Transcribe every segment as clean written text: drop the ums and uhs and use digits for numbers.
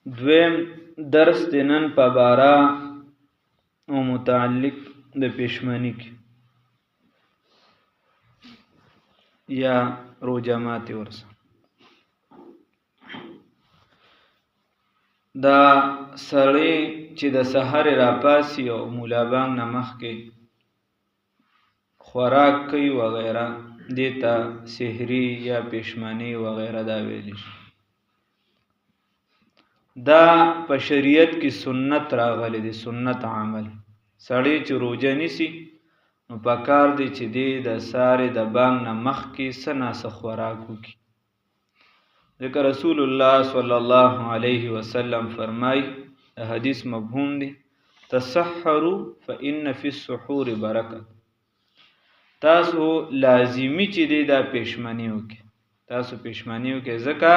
دویم درس د نن په باره او متعلق د پښمنۍ کې یا روژه ماتې ورسره. دا سړی چې د سحر راپاسي او مولا بانګ نه مخکې خوراک کوي وغیره دې ته سحري یا پښمنۍ وغیره دا ویلی شي. دا په شریعت کې سنت راغلی دی، سنت عمل. سړی چې روژه نیسي نو پکار دی چې دی د سارې د بانګ نه مخکې څه ناڅه خوراک وکړي، ځکه رسول الله صلی الله علیه وسلم فرمای، د حدیث مفهوم دی، تسحروا فإن فی السحور برکه. تاسو لازمی چې دی دا پښمنۍ وکړي، تاسو پښمنۍ وکړي، ځکه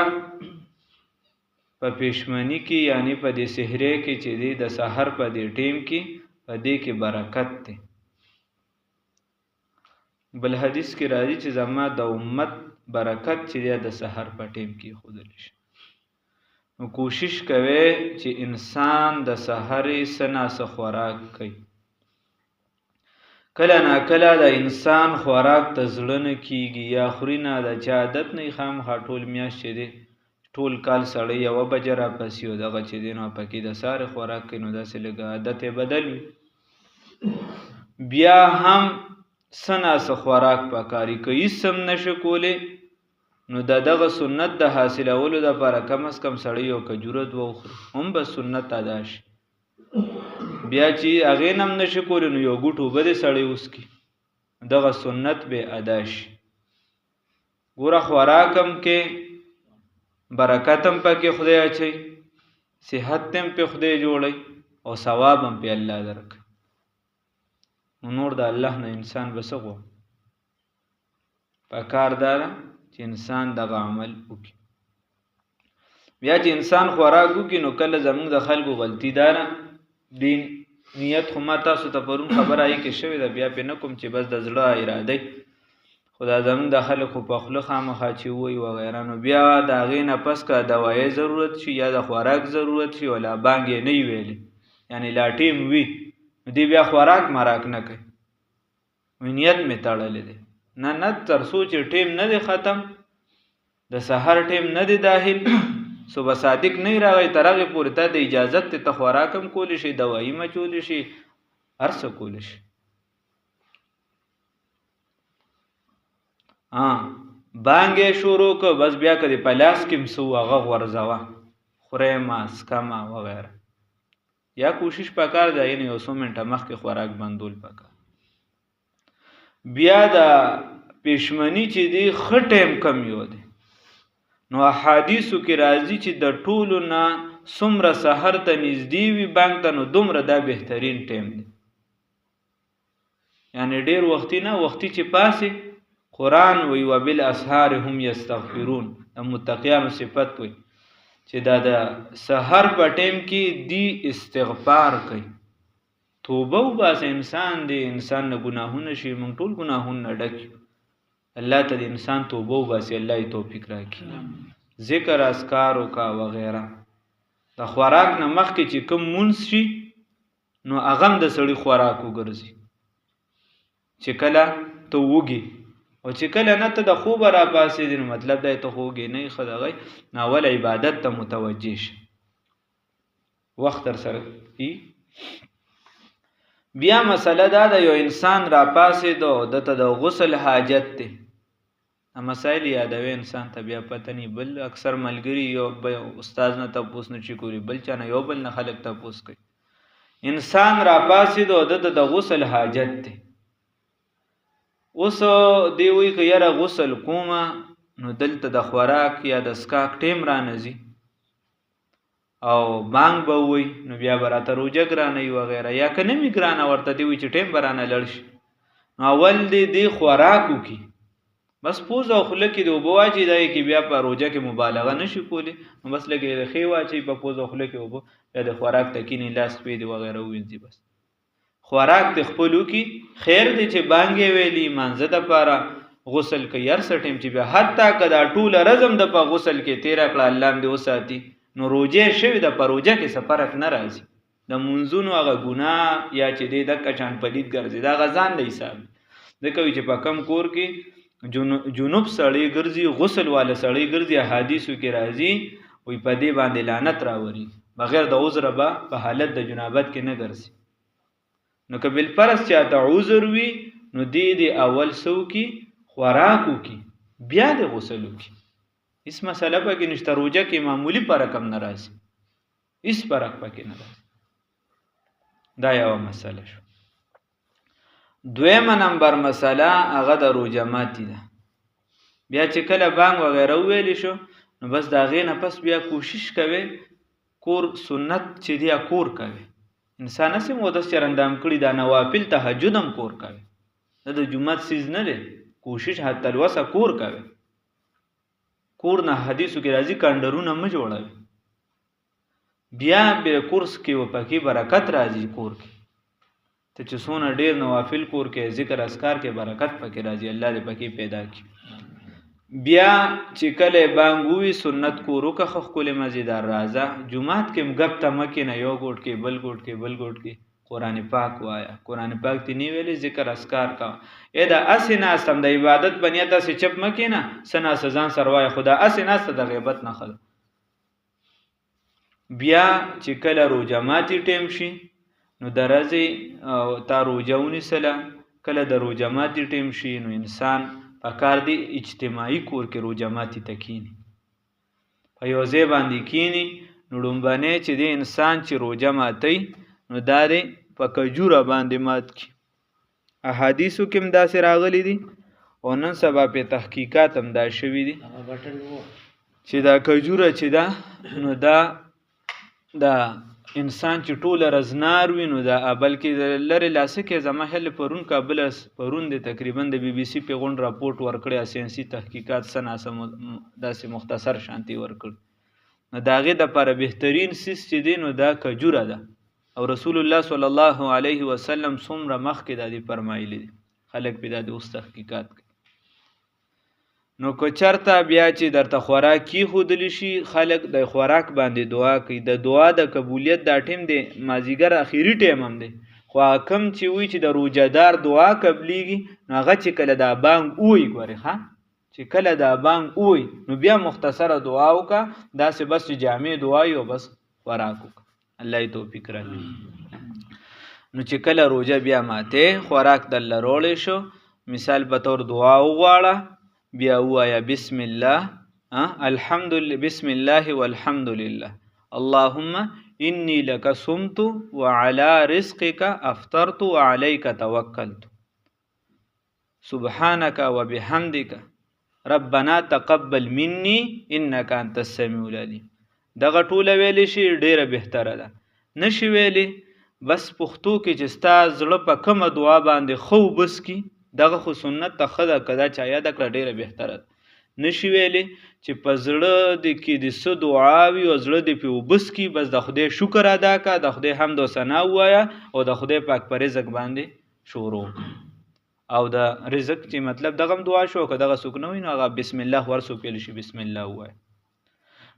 په پښمنۍ کې یعنی په دې سحرې کې چې دی د سحر په دې ټیم کې په دې کې برکت دی. بل حدیث کې راځي چې زما د امت برکت چې دی د سحر په ټیم کې ښودل شي. نو کوشش کوئ چې انسان د سحرې څه ناڅه خوراک کوي. کله ناکله د انسان خوراک ته زړه نه کیږي یا خوري نه، د چا عادت نه خامخا ټول میاشت چې دی ټول کال سړی یوه بجه راپسې و دغه چې دی نو پکې د سارې خوراک کوي، نو داسې لږ عادت یې بدل وي. بیا هم څه ناڅه خوراک پکاري که هېڅ هم نشه کولی نو د دغه سنت د حاصلولو دپاره کم از کم سړی یو کجوره دوه وخوري، هم به سنت ادا شي. بیا چې هغې نه هم نشه کولی نو یو ګوټ اوبه دې سړی وڅکي، دغه سنت به ادا شي. ګوره خوراک هم کې برکت هم پکې خدای اچوي، صحت هم پې خدای جوړوي او ثواب هم پې الله درکوي. نو نور د الله نه انسان به څه غواړي؟ پکار دا ده چې انسان دغه عمل وکړي. بیا چې انسان خوراک وکړي نو کله زموږ د خلکو غلطي دا نه، دین نیت خو ما تاسو ته پرون خبره ای کې شوې ده، بیا پې نه کوم چې بس د زړه اراده خو دا زموږ د خلکو په خوله خامخا چې ووایي وغیره، نو بیا د هغې نه پس که دوایي ضرورت شي یا د خوراک ضرورت شي ولا بانګ یې نه وي ویلی، یعنې لا ټیم وي، نو دی بیا خوراک مراک نه کوي، نیت مې تړلی دی. نه تر څو چې ټیم نه دی ختم، د سحر ټیم نه دی داخل، صبح صادق نه راغی، تر هغې پورې تا د اجازت دی ته خوراک هم کولی شي، دوایي هم اچولی شي، هر څه کولی شي. بانګ یې شروع که بس بیا که د په لاس کې هم څه و هغه غورځوه، خورې مه څکمه وغیره. یا کوشش پکار ده یعنې یو څو منټه مخکې خوراک بندول پکار. بیا د پښمنۍ چې دی ښه ټیم کم یو دی، نو احادیثو کې راځي چې د ټولو نه څومره سحر ته نږدې وي بانګ ته نو دومره دا بهترین ټیم دی. یعنې ډېر وختي نه، وختي چې پاسې قرآن وی وبالاسحار هم یستغفرون، د متقیانو صفت وی چې دا د سحر په ټیم کې دی استغفار کوي، توبه وباسه. انسان دی، انسان نه ګناهونه شي، موږ ټول ګناهونه نه ډک یو، الله ته د انسان توبه وباسي، الله یې توفیق راکړي. ذکر اذکار وکړه وغیره. د خوراک نه مخکې چې کوم مونځ شي نو هغه هم د سړي خوراک وګرځي، چې کله ته وږي او چې کله نه ته د خوبه راپاڅېدې نو مطلب دی ته خو وږې نه یې، ښه دغی نو اول عبادت ته متوجه شه، وخت در سره وي. بیا مسله دا ده یو انسان راپاڅېد او دته د غسل حاجت دی، مسایل یادوي انسان ته، بیا پته نه بل اکثر ملګري یو استاد نه تپوس نه شي کولی، بل چا نه یو بل نه خلک تپوس کوي. انسان راپاڅېد او دته د غسل حاجت دی. اوس دی وایي که یاره غسل کومه نو دلته د خوراک یا د څښاک ټیم رانځي او بانګ به ووایي نو بیا به راته روژه ګرانه وي وغیره، یا که نه وي ګرانه ورته دی وایي چې ټیم به رانه لړ شي. نو اول دی خوراک وکړي، بس پوز او خوله کې د اوبه واچي، دا کې بیا په روژه کې مبالغه نه شي کولی، نو بس لږ ریښې واچوي په پوز او خوله کې اوبه، بیا د خوراک ته کینې لاس پرېږدي وغیره ووینځي. بس خوراک د خپل وکړي، خیر دی چې بانګ یې ویلي مانځه دپاره غسل کوي هر څه ټیم چې بیا حتی که دا ټوله رزم د په غسل کې تېره کړه الله هم دې وساتي نو روجه شوی د پروجه کې څه فرق نه راځي د منځونو هغه ګناه یا چې د دکه چان پلید ګرځي دا غزان له حساب ځکه چې په کم کور کې جنوب سړی ګرځي غسل والا سړی ګرځي حدیثو کې راځي وي په دې باندې لعنت راوري بغیر د عذر به په حالت د جنابت کې نه ګرځي نو که بل پرس چاته عذر وي نو دې اول سو کې خوراکو کې بیا د غسلو کې اس مسله پکې نشته روزه کې معمولی فرق هم ناراضي اس فرق پکې ناراضي دا یو مسله شو دویمه نمبر مسله هغه د روزه ماتي ده بیا چې کله بانګ وغیره ویل شو نو بس دا غې نه پس بیا کوشش کوي کور سنت چې دی کور کوي انسان اسې مودس چرندام کړي دا نوافل تهجد هم کور کوي دا د جمعه سیز نه لري کوشش حتی الوسه کور کوي کور نه حدیثو کې راځي کاندرونه م جوړوي بیا به کورس کې و پکې برکت راځي کور کې ته چې څونه ډیر نوافل کور کې ذکر اذکار کې برکت پکې راځي الله دې پکې پیدا کړي بیا چې کله بانګوي سنت کورو که خپل مزیدار راځه جمعات کې مګب تمکه نه یو ګوټ کې بل ګوټ کې بل ګوټ کې قران پاک وایا قران پاک تی نی ویلي ذکر اذکار کا اې دا اسنه سم د عبادت بنیاده سے چپ مکه نه سنا سزان سروای خدا اسنه ست د غیبت نه خل بیا چې کله روزه ماتي ټیم شي نو درځي تا روزهونی سره کله د روزه ماتي ټیم شي نو انسان پکار دی اجتماعي کور کې روزه ماتي تکینی په یو ځای باندې کینی نو ډومبنه چې د انسان چې روزه ماتي نو داري په کجوره باندې مات کی احادیثو کې هم داسې راغلي دي او نن سبا په تحقیقات هم دا شوي دي چې دا کجوره چې دا نو دا انسان چې ټول رزنار وي نو دا بلکې لری لاسه کې زما هل پرون کابل پرون د تقریبا د بي بي سي په غون راپورټ ورکړی ساينسي تحقیقات سناسم داسې مختصر شانتي ورکړ نو داغه د لپاره بهترین سیس چې دی نو دا کجوره ده او رسول الله صلی الله علیه وسلم څومره مخکې د دې فرمایلی دي خلک په د اوس تحقیقات کوي نو کو چرته بیا چې درته خوراک کی خودلی شي خلک د خوراک باندې دعا کوي د دعا د قبولیت دا ټیم دی مازیګر اخیری ټیم هم دی خو کم چې وی چې د روزدار دعا قبليږي هغه چې کله دا بانګ وای ګوري ها چې کله دا بانګ وای نو بیا مختصره دعا وکا دا سه بس جامع دعا یو بس خوراک وکا الله ای توفیق راکړي نو چې کله روزه بیا ماته خوراک د لرول شو مثال په تور دعا وغواړه بیا وایا بسم الله الحمدلله بسم الله والحمد لله اللهم انی لک صمت وعلى رزقك افطرت وعليك توکلت سبحانك وبحمدك ربنا تقبل مني انك انت السميع العليم دغه ټوله ویل شي ډیره بهتره ده نشي ویلي بس پښتو کې چې ستا زړه په کومه دعا باندې خو بس کی دغه خو سنت ته خدا کدا چا یاد کړه ډیره بهتره نشي ویلي چې په زړه د کې د سو دعا وي او زړه د په وبس کی بس د خدای شکر ادا کا د خدای حمد او ثنا وایا او د خدای پاک پر رزق باندې شروع او د رزق چې مطلب دغه دعا شو کداغه سوک نه وي نو هغه بسم الله ورسو پیل شي بسم الله وای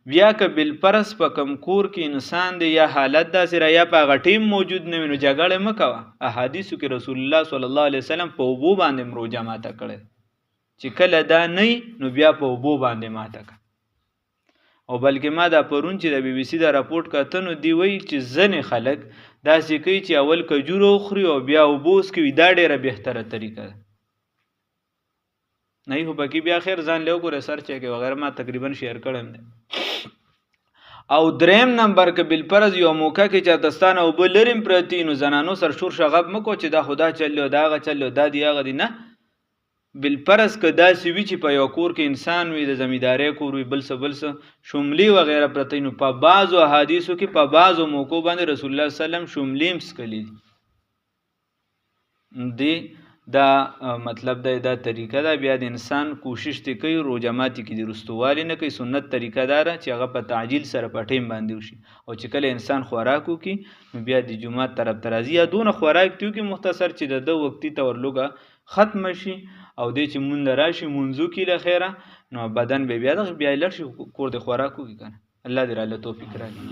بیا که بل پرس په کم کور کې انسان دی یا حالت دا سره یا په غټیم موجود نه ویني جګړه مکوه احادیثو کې رسول الله صلی الله علیه وسلم په وبو باندې روزه ماته کړي چې کله دا نه نو بیا په وبو باندې ماته کړي او بلکې ما دا پرون چې د بي بي سي دا راپورټ کته نو دی وی چې ځنې خلک دا سې کوي چې اول کجورو خوري او بیا وبوس کوي دا ډیره بهتره طریقه ده نه هو باقي بیا خیر ځان له کو ریسرچ کې وغیرہ ما تقریبا شیر کړم او دریم نمبر کې بل پرز یو موقع کې چې دستانه او بلریم پرتی نو زنانو سر شور شغب مکو چې دا خدا چلو داغه چلو دا دیغه دی نه بل پرز که دا سوي چې په یو کور کې انسان وي د زمیداری کور وي بل څه شملي وغیرہ پرتی نو په بعضو احادیثو کې په بعضو موقعو باندې رسول الله صلی الله علیه وسلم شملیم سکلی دی دا مطلب دا طریقه دا بیا د انسان کوشش ته کوي روزه ماتي کې د رستوالی نه کوي سنت طریقه دار چې هغه په تعجیل سره په ټیم باندې وشي او چې کله انسان خوراک وکي نو بیا د جمعه طرف ترازی یا دون خوراک تیو کې مختصر چې د وقتی تورلوګه ختم شي او د چې مونږ راشي منځو کې له خیره نو بدن به بیا لړ شي کور د خوراک وکي کنه الله دې را له توفیق راکړي.